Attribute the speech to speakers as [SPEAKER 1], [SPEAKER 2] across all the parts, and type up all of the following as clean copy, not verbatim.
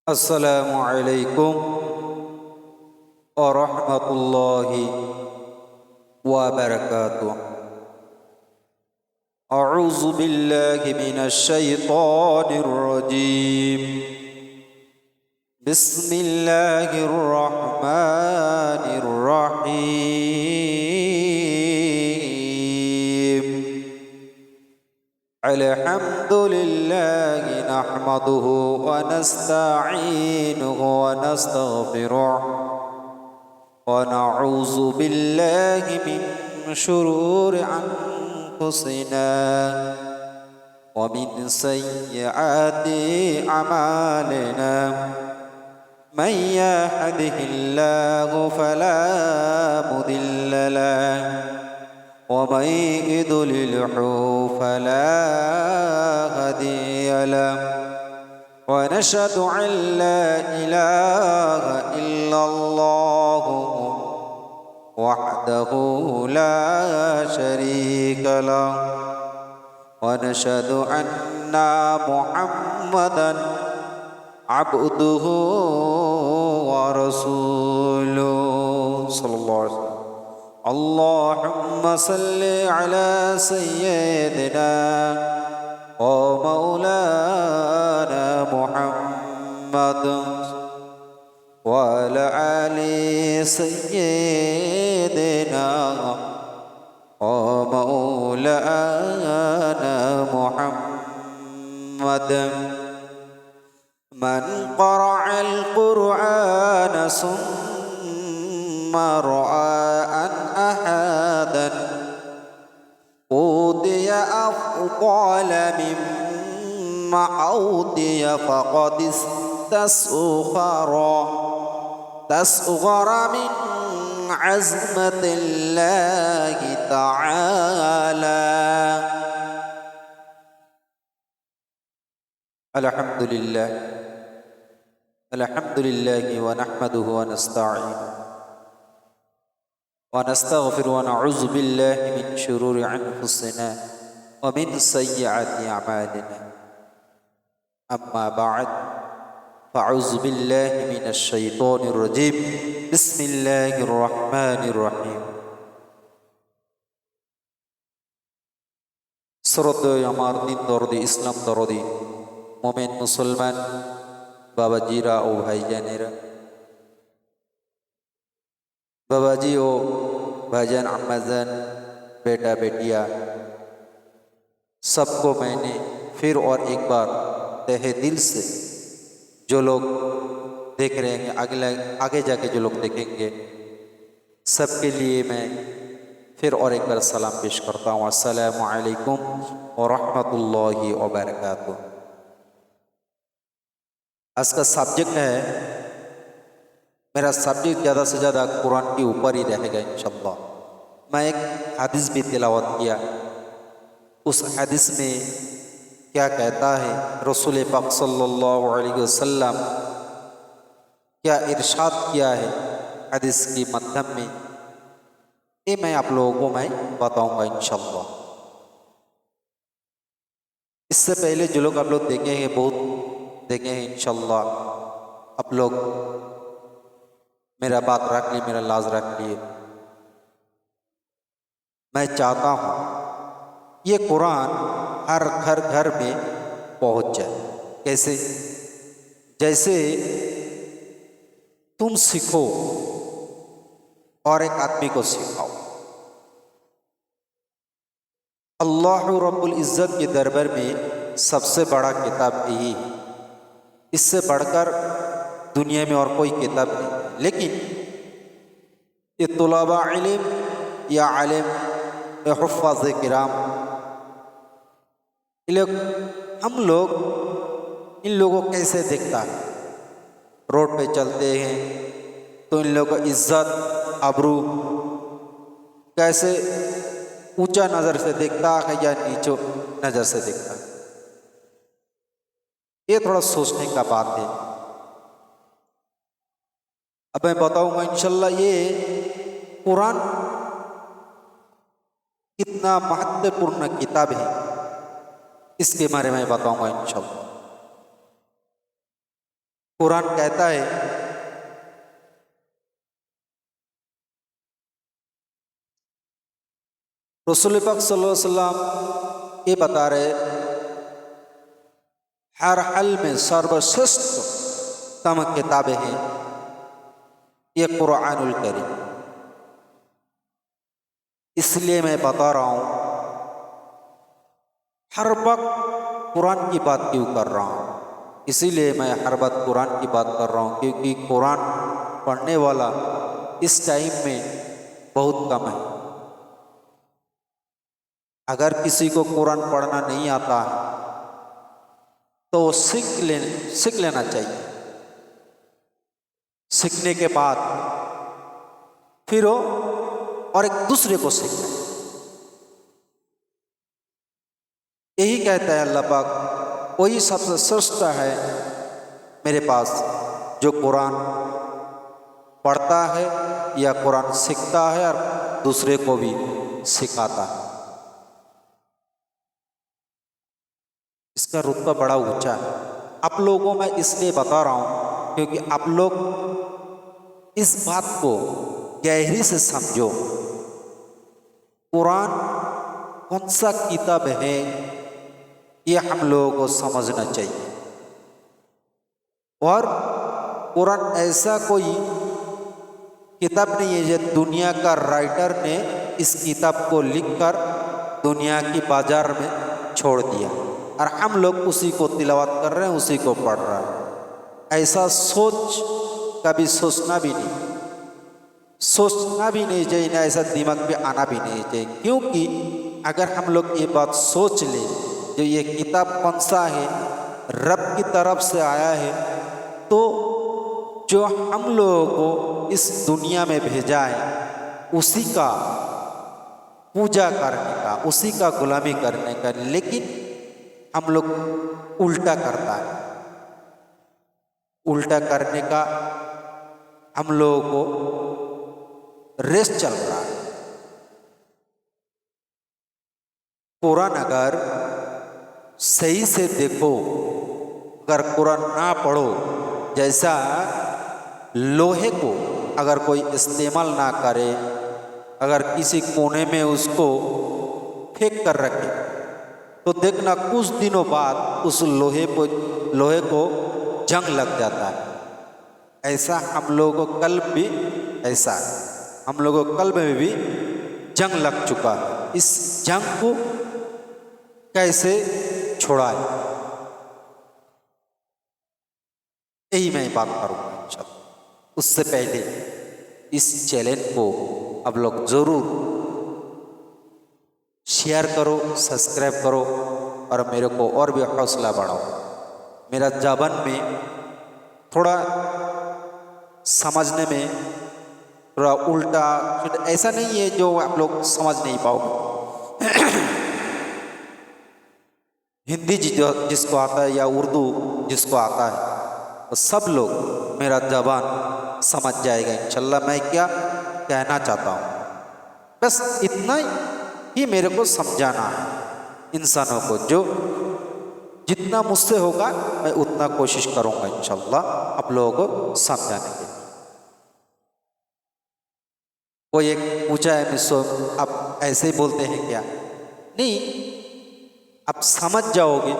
[SPEAKER 1] अस्सलामु अलैकुम व रहमतुल्लाहि व बरकातुहू। अऊज़ु बिल्लाहि मिनश शैतानिर रजीम। बिस्मिल्लाहिर रहमानिर रहीम। अल्हम्दुलिल्लाहि नहमदुहु व नस्तईनुहु व नस्तगफिरुहु व नऊज़ु बिल्लाहि मिन शुरूरि अनफुसिना व मिन सय्यिआति अमालिना। मन यहदिहिल्लाहु फला मुदिल्ल लहु वमन युद्लिल्हु फला हादिय लहु। वनशहदु अन ला इलाहा इल्लल्लाहु वहदहु ला शरीक लहु वनशहदु अन्ना मुहम्मदन अब्दुहु व रसूलुहु सल्लल्लाहु अलैहि वसल्लम। अल्लाहुम्मा सल्लि अला सय्यिदिना व मौलाना मुहम्मद व अला आलि सय्यिदिना व मौलाना मुहम्मद। मन क़रअल क़ुरआन सुम्मा रअअन अहादन ऊतिय अफ़क़ल मिम्मा ऊतिय फ़क़द इस्तस्ग़र मिन अज़मतिल्लाहि तआला। अल्हम्दुलिल्लाह अल्हम्दुलिल्लाहि व नहमदुहु व नस्तईनुहु व नस्तगफिरुहु व नऊज़ु बिल्लाहि मिन शुरूरि अनफुसिना व मिन सय्यिआति अमालिना। अम्मा बअद फ़अऊज़ु बिल्लाहि मिनश शैतानिर रजीम। बिस्मिल्लाहिर रहमानिर रहीम। শ্রদ্ধেয় আমার দিন দরদি ইসলাম দরদি মোমেন মুসলমান বাবাজিরা ও ভাইজানেরা, बाबाजी ओ भाईजान अम्माजान बेटा बेटिया सबको मैंने फिर और एक बार तहे दिल से, जो लोग देख रहे हैं आगे जाके जो लोग देखेंगे, सबके लिए मैं फिर और एक बार सलाम पेश करता हूँ। अस्सलामु अलैकुम व रहमतुल्लाहि व बरकातुहू। आज का सब्जेक्ट है, मेरा सब्जेक्ट ज़्यादा से ज़्यादा कुरान के ऊपर ही रहेगा इंशाअल्लाह। मैं एक हदीस भी तिलावत किया, उस हदीस में क्या कहता है रसूल पाक सल्लल्लाहु अलैहि वसल्लम क्या इरशाद किया है हदीस के माध्यम में, ये मैं आप लोगों को मैं बताऊंगा इंशाअल्लाह। इससे पहले जो लोग आप लोग देखे हैं, बहुत देखे हैं इंशाअल्लाह, आप लोग मेरा बात रख लिए, मेरा लाज रख लिए। मैं चाहता हूँ ये कुरान हर घर घर में पहुँच जाए। कैसे? जैसे तुम सीखो और एक आदमी को सिखाओ। अल्लाह रब्बुल इज़्ज़त के दरबार में सबसे बड़ा किताब यही है, इससे बढ़कर दुनिया में और कोई किताब नहीं। लेकिन ये तुलाबा इल्म या आलिम या हुफ़्फ़ाज़ किराम, हम लोग इन लोगों को कैसे देखता है? रोड पे चलते हैं तो इन लोगों का इज्जत आबरू कैसे ऊंचा नज़र से देखता है या नीचे नज़र से देखता है? ये थोड़ा सोचने का बात है। अब मैं बताऊंगा इंशाअल्लाह ये कुरान कितना महत्वपूर्ण किताब है, इसके बारे में बताऊंगा इंशाअल्लाह। कुरान कहता है रसूल पाक सल्लल्लाहु अलैहि वसल्लम ये बता रहे हर हाल में सर्वश्रेष्ठ तम किताबें हैं ये कुरानुल करीम। इसलिए मैं बता रहा हूँ हर वक्त कुरान की बात क्यों कर रहा हूँ, इसीलिए मैं हर वक्त कुरान की बात कर रहा हूँ क्योंकि कुरान पढ़ने वाला इस टाइम में बहुत कम है। अगर किसी को कुरान पढ़ना नहीं आता है तो वो सीख लेना चाहिए। सीखने के बाद फिर वो और एक दूसरे को सीखना है। यही कहता है अल्लाह पाक वही सबसे श्रेष्ठ है मेरे पास जो कुरान पढ़ता है या कुरान सीखता है और दूसरे को भी सिखाता है। इसका रुतबा बड़ा ऊंचा है। आप लोगों में इसलिए बता रहा हूं क्योंकि आप लोग इस बात को गहरी से समझो। कुरान कौन सा किताब है ये हम लोगों को समझना चाहिए। और कुरान ऐसा कोई किताब नहीं है जो दुनिया का राइटर ने इस किताब को लिखकर दुनिया की बाजार में छोड़ दिया और हम लोग उसी को तिलावत कर रहे हैं, उसी को पढ़ रहे हैं। ऐसा सोच कभी सोचना भी नहीं चाहिए, ऐसा दिमाग में आना भी नहीं चाहिए। क्योंकि अगर हम लोग ये बात सोच ले जो ये किताब कौन सा है रब की तरफ से आया है, तो जो हम लोगों को इस दुनिया में भेजा है उसी का पूजा करने का, उसी का गुलामी करने का, लेकिन हम लोग उल्टा करता है। उल्टा करने का हम लोगों को रेस चल रहा है। कुरान अगर सही से देखो, अगर कुरान ना पढ़ो, जैसा लोहे को अगर कोई इस्तेमाल ना करे, अगर किसी कोने में उसको फेंक कर रखे तो देखना कुछ दिनों बाद उस लोहे को जंग लग जाता है। ऐसा हम लोगों को कल भी ऐसा है, हम लोगों को कल में भी जंग लग चुका है। इस जंग को कैसे छुड़ाए, यही मैं बात करूँगा। उससे पहले इस चैनल को आप लोग ज़रूर शेयर करो, सब्सक्राइब करो और मेरे को और भी हौसला बढ़ाओ। मेरा ज़बान में थोड़ा समझने में थोड़ा उल्टा ऐसा नहीं है जो आप लोग समझ नहीं पाओगे। हिंदी जिसको आता है या उर्दू जिसको आता है तो सब लोग मेरा ज़बान समझ जाएगा इंशाल्लाह मैं क्या कहना चाहता हूँ। बस इतना ही मेरे को समझाना है इंसानों को, जो जितना मुझसे होगा मैं उतना कोशिश करूँगा इंशाल्लाह आप लोगों को समझाने के लिए। कोई एक पूछा है मुझसे आप ऐसे ही बोलते हैं क्या? नहीं, आप समझ जाओगे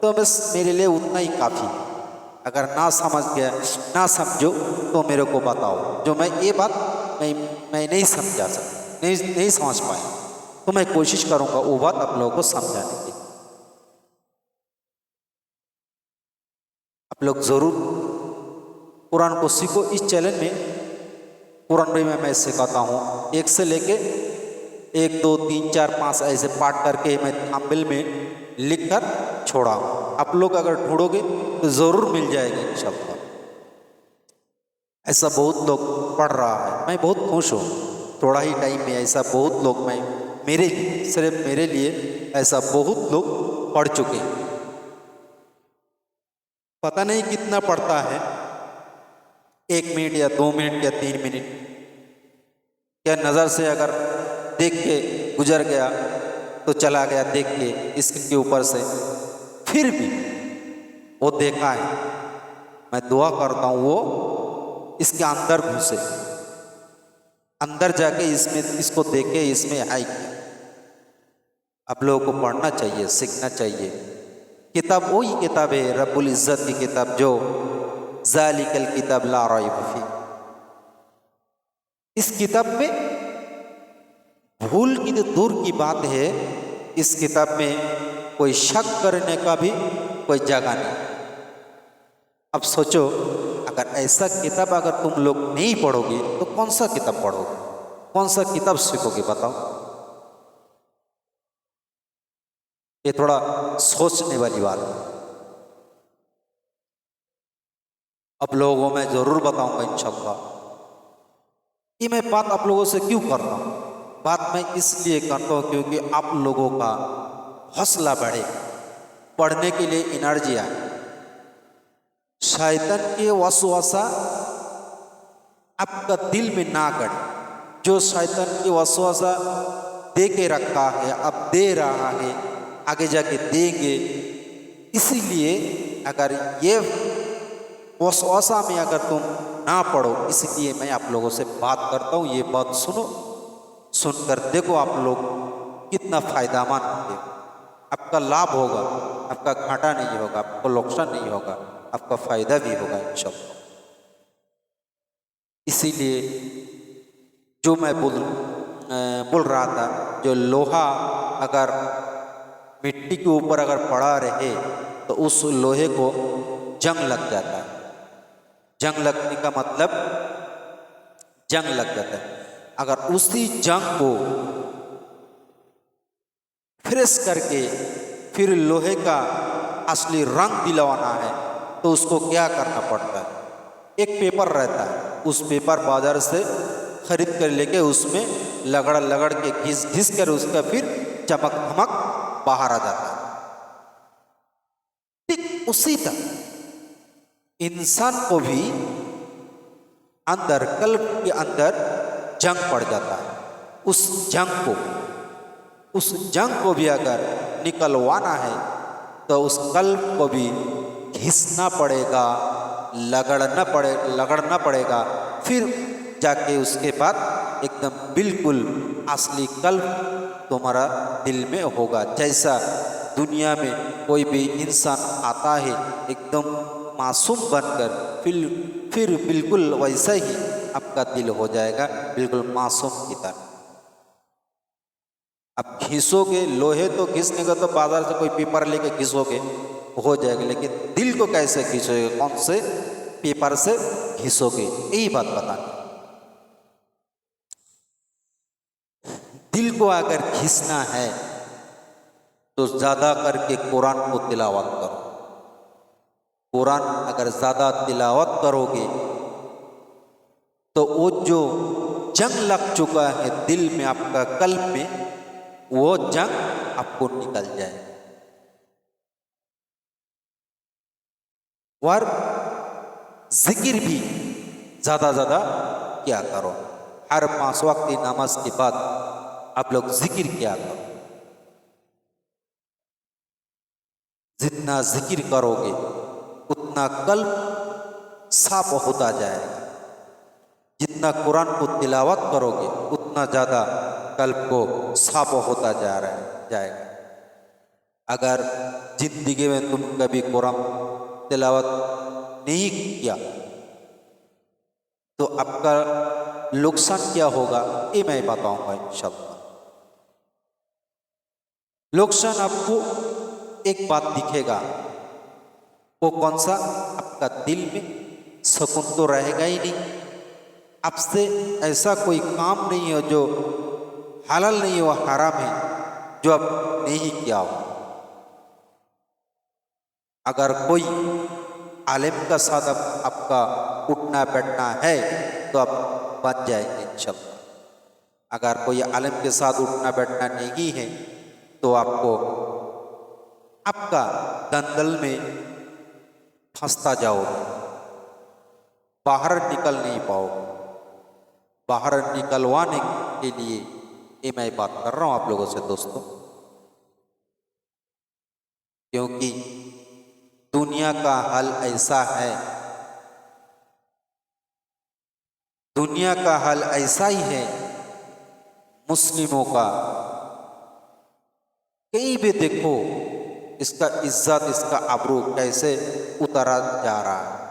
[SPEAKER 1] तो बस मेरे लिए उतना ही काफ़ी। अगर ना समझ गया, ना समझो तो मेरे को बताओ, जो मैं ये बात मैं नहीं समझा सकता, नहीं समझ पाया, तो मैं कोशिश करूँगा वो बात आप लोगों को समझाने की। आप लोग ज़रूर कुरान को सीखो। इस चैनल में कुरान में मैं सिखाता हूँ, 1 से लेके 1 2 3 4 5 ऐसे पाठ करके मैं थंबनेल में लिख कर छोड़ा हूँ। आप लोग अगर ढूंढोगे तो ज़रूर मिल जाएगा इंशाल्लाह। ऐसा बहुत लोग पढ़ रहा है, मैं बहुत खुश हूँ। थोड़ा ही टाइम में ऐसा बहुत लोग, मैं मेरे लिए, सिर्फ मेरे लिए ऐसा बहुत लोग पढ़ चुके हैं। पता नहीं कितना पढ़ता है, 1 मिनट या 2 मिनट या 3 मिनट, क्या नज़र से अगर देख के गुजर गया तो चला गया देख के इसके ऊपर से, फिर भी वो देखा है मैं दुआ करता हूँ वो इसके अंदर घुसे, अंदर जाके इसमें इसको देखे इसमें है क्या। आप लोगों को पढ़ना चाहिए, सीखना चाहिए। किताब वही किताब है रब्बुल इज़्ज़त की किताब, जो ज़ालिकल किताब ला रैब फी। इस किताब में भूल की तो दूर की बात है, इस किताब में कोई शक करने का भी कोई जगह नहीं। अब सोचो, अगर ऐसा किताब अगर तुम लोग नहीं पढ़ोगे तो कौन सा किताब पढ़ोगे, कौन सा किताब सीखोगे बताओ। ये थोड़ा सोचने वाली बात है। अब लोगों में जरूर बताऊंगा इंशाअल्लाह। ये मैं बात आप लोगों से क्यों करता हूँ, बात मैं इसलिए करता हूँ क्योंकि आप लोगों का हौसला बढ़े, पढ़ने के लिए एनर्जी आए। शैतान के वसवसा आपका दिल में ना गड़े। जो शैतान के वसवसा दे के रखा है, अब दे रहा है, आगे जाके देंगे। इसीलिए अगर ये वसवसा में अगर तुम ना पढ़ो, इसलिए मैं आप लोगों से बात करता हूँ। ये बात सुनो, सुनकर देखो आप लोग कितना फायदामंद होंगे। आपका लाभ होगा, आपका घाटा नहीं होगा, आपको नुकसान नहीं होगा, आपका फायदा भी होगा इंशाअल्लाह। इसीलिए जो मैं बोल रहा था, जो लोहा अगर मिट्टी के ऊपर अगर पड़ा रहे तो उस लोहे को जंग लग जाता है। जंग लगने का मतलब जंग लग जाता है। अगर उसी जंग को फ्रेश करके फिर लोहे का असली रंग दिलवाना है तो उसको क्या करना पड़ता है। एक पेपर रहता है, उस पेपर बाजार से खरीद कर लेके उसमें लगड़ के घिस घिस कर उसका फिर चमक धमक बाहर आ जाता है। ठीक उसी तरह इंसान को भी अंदर कल्ब के अंदर जंग पड़ जाता है। उस जंग को भी अगर निकलवाना है तो उस कल्ब को भी घिसना पड़ेगा, लगड़ना पड़ेगा, फिर जाके उसके बाद एकदम बिल्कुल असली कल्ब तुम्हारा दिल में होगा। जैसा दुनिया में कोई भी इंसान आता है एकदम मासूम बनकर, फिर बिल्कुल वैसा ही आपका दिल हो जाएगा, बिल्कुल मासूम की तरह। अब घिसोगे, लोहे तो घिसने का तो बाजार से कोई पेपर लेके घिसोगे हो जाएगा, लेकिन दिल को कैसे घिसोगे, कौन से पेपर से घिसोगे, यही बात बतानी। दिल को अगर घिसना है तो ज्यादा करके कुरान को तिलावत करो। कुरान अगर ज्यादा तिलावत करोगे तो वो जो जंग लग चुका है दिल में, आपका कल्ब में, वो जंग आपको निकल जाए। और जिक्र भी ज्यादा क्या करो। हर 5 वक्त की नमाज के बाद आप लोग जिक्र किया करो। जितना जिक्र करोगे उतना कल्ब साफ होता जाएगा। जितना कुरान को तिलावत करोगे उतना ज़्यादा कल्ब को साफ होता जाएगा। अगर जिंदगी में तुम कभी कुरान तिलावत नहीं किया तो आपका नुकसान क्या होगा ये मैं बताऊंगा इंशाअल्लाह। नुकसान आपको एक बात दिखेगा, वो कौन सा, आपका दिल में सुकून तो रहेगा ही नहीं। आपसे ऐसा कोई काम नहीं है जो हलाल नहीं हो, हराम है, जो आप नहीं किया हो। अगर कोई आलिम का साथ आपका उठना बैठना है तो आप बच जाएंगे इंशाअल्लाह। अगर कोई आलिम के साथ उठना बैठना नहीं है तो आपको आपका दंदल में फंसता जाओगे, बाहर निकल नहीं पाओगे। बाहर निकलवाने के लिए ये मैं बात कर रहा हूं आप लोगों से दोस्तों, क्योंकि दुनिया का हाल ऐसा है दुनिया का हाल ऐसा ही है मुस्लिमों का, कहीं भी देखो इसका इज्जत, इसका आबरू कैसे उतारा जा रहा है।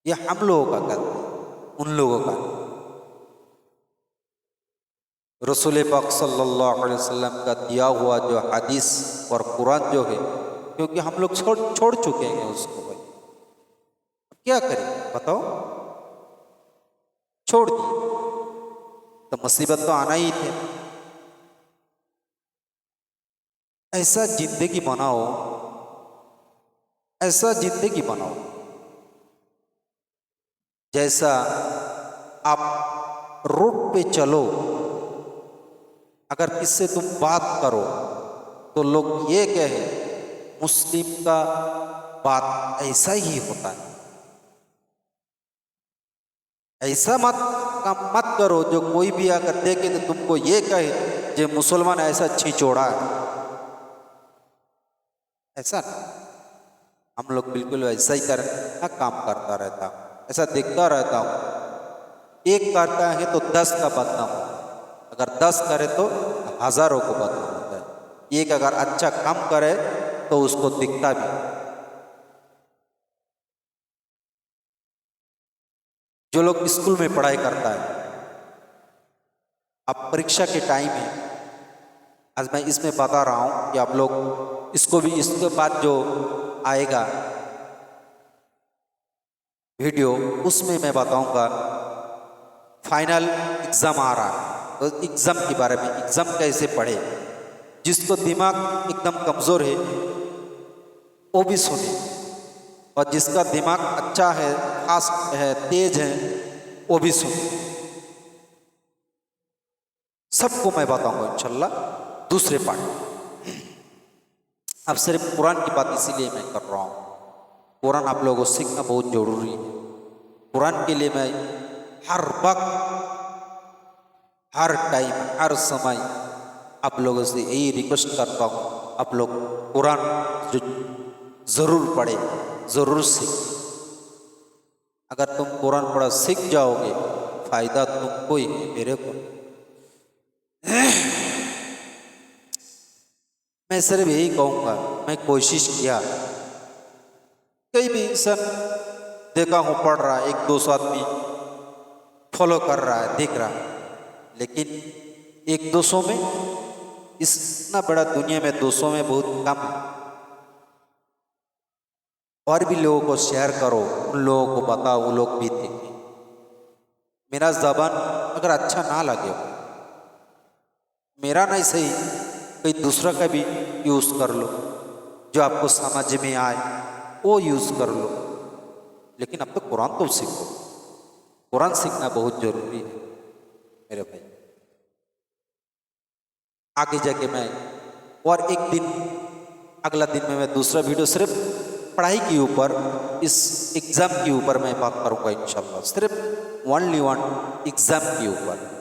[SPEAKER 1] यह हम लोगों का गलती है, उन लोगों का नहीं। रसूल पाक सल्लल्लाहु अलैहि वसल्लम का दिया हुआ जो हदीस और कुरान जो है, क्योंकि हम लोग छोड़ चुके हैं उसको भाई, क्या करें बताओ, छोड़ दिए तो मुसीबत तो आना ही थे। ऐसा जिंदगी बनाओ, ऐसा जिंदगी बनाओ जैसा आप रोड पे चलो, अगर किससे तुम बात करो तो लोग ये कहे मुस्लिम का बात ऐसा ही होता है। ऐसा मत करो जो कोई भी अगर देखे तो तुमको ये कहे जो मुसलमान ऐसा छिचोड़ा है। ऐसा नहीं, हम लोग बिल्कुल ऐसा ही काम करता रहता हूँ, ऐसा देखता रहता हूँ। एक करता है तो 10 का बदनाम होता है, अगर 10 करे तो हजारों को बदनाम होता है। एक अगर अच्छा काम करे तो उसको दिखता भी। जो लोग स्कूल में पढ़ाई करता है, अब परीक्षा के टाइम है, आज मैं इसमें बता रहा हूँ कि आप लोग इसको भी, इसके बाद जो आएगा वीडियो उसमें मैं बताऊंगा। फाइनल एग्ज़ाम आ रहा है तो एग्ज़ाम के बारे में, एग्ज़ाम कैसे पढ़े। जिसको दिमाग एकदम कमज़ोर है वो भी सुने, और जिसका दिमाग अच्छा है, फास्ट है, तेज है, वो भी सुने। सबको मैं बताऊंगा इंशाल्लाह दूसरे पार्ट। अब सिर्फ कुरान की बात इसीलिए मैं कर रहा हूँ, कुरान आप लोगों को सीखना बहुत ज़रूरी है। कुरान के लिए मैं हर वक्त, हर टाइम, हर समय आप लोगों से यही रिक्वेस्ट करता हूँ, आप लोग कुरान जो ज़रूर पढ़े, ज़रूर सीख। अगर तुम कुरान पढ़ा सीख जाओगे, फ़ायदा तुमको ही है, मेरे को। मैं सिर्फ यही कहूँगा, मैं कोशिश किया, कई भी इंसान देखा हूँ पढ़ रहा है, 1-2 आदमी फॉलो कर रहा है, देख रहा है, लेकिन 1-2 में, इतना बड़ा दुनिया में 200 में बहुत कम है। और भी लोगों को शेयर करो, उन लोगों को बताओ, वो लोग भी देखें। मेरा ज़बान अगर अच्छा ना लगे, मेरा नहीं सही, कोई दूसरा का भी यूज़ कर लो, जो आपको समझ में आए वो यूज़ कर लो, लेकिन अब तो कुरान तो सीखो। कुरान सीखना बहुत ज़रूरी है मेरे भाई। आगे जाके मैं और एक दिन, अगला दिन में मैं दूसरा वीडियो सिर्फ पढ़ाई के ऊपर, इस एग्ज़ाम के ऊपर मैं बात करूँगा इंशाल्लाह, सिर्फ ओनली वन एग्ज़ाम के ऊपर।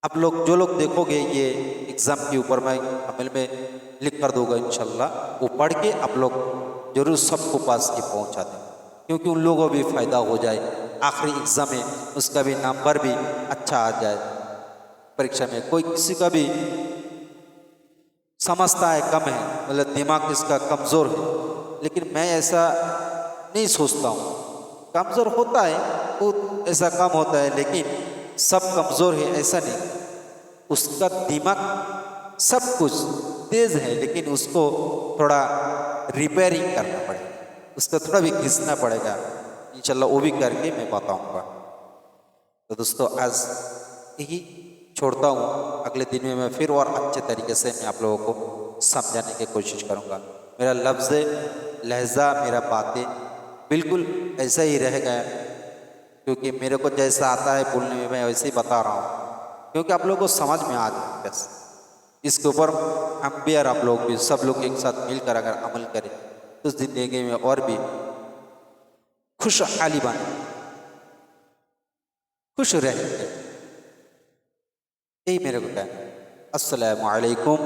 [SPEAKER 1] आप लोग जो लोग देखोगे ये एग्ज़ाम के ऊपर मैं अमल में लिख कर दूंगा इंशाल्लाह, वो पढ़ के आप लोग जरूर सबको पास के पहुँचा दें, क्योंकि उन लोगों को भी फ़ायदा हो जाए, आखिरी एग्ज़ाम में उसका भी नंबर भी अच्छा आ जाए। परीक्षा में कोई किसी का भी समझता है कम है, मतलब दिमाग इसका कमज़ोर है, लेकिन मैं ऐसा नहीं सोचता हूँ। कमज़ोर होता है वो, ऐसा कम होता है, लेकिन सब कमज़ोर है ऐसा नहीं। उसका दिमाग सब कुछ तेज़ है, लेकिन उसको थोड़ा रिपेयरिंग करना पड़ेगा, उसका थोड़ा भी घिसना पड़ेगा। इंशाल्लाह वो भी करके मैं बताऊँगा। तो दोस्तों आज यही छोड़ता हूँ, अगले दिन में मैं फिर और अच्छे तरीके से मैं आप लोगों को समझाने की कोशिश करूँगा। मेरा लफ्ज़, लहजा, मेरा बातें बिल्कुल ऐसा ही रहेगा, क्योंकि मेरे को जैसा आता है बोलने में मैं वैसे ही बता रहा हूँ, क्योंकि आप लोगों को समझ में आ जाए बस। इसके ऊपर हम भी और आप लोग भी, सब लोग एक साथ मिलकर अगर अमल करें तो ज़िंदगी में और भी खुशहाली बने, खुश रहेंगे। यही मेरे को कहना है। अस्सलामु अलैकुम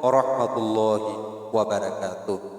[SPEAKER 1] व रहमतुल्लाहि व बरकातुहू।